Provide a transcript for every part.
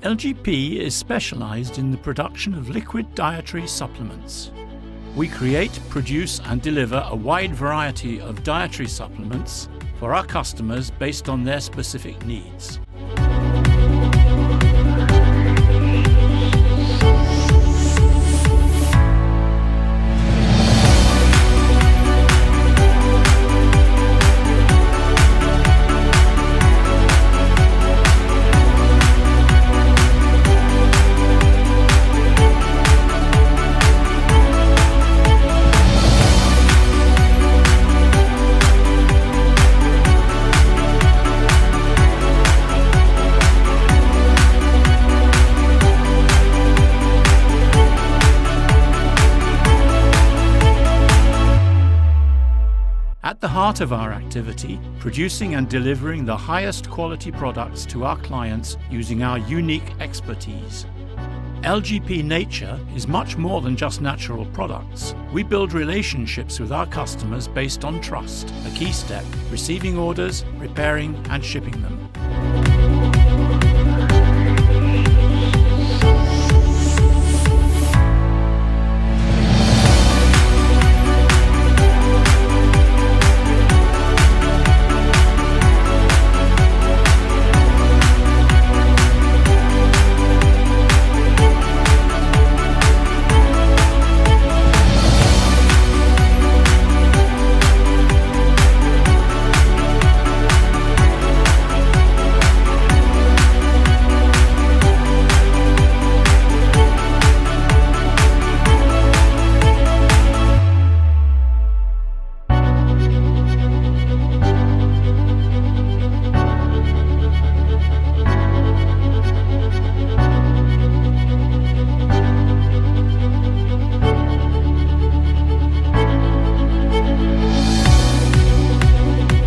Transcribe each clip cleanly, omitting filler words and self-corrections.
LGP is specialized in the production of liquid dietary supplements. We create, produce and deliver a wide variety of dietary supplements for our customers based on their specific needs. At the heart of our activity, producing and delivering the highest quality products to our clients using our unique expertise. LGP Nature is much more than just natural products. We build relationships with our customers based on trust, a key step, receiving orders, preparing and shipping them.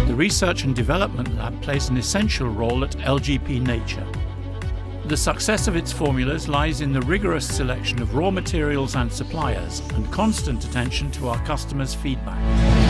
The Research and Development Lab plays an essential role at LGP Nature. The success of its formulas lies in the rigorous selection of raw materials and suppliers and constant attention to our customers' feedback.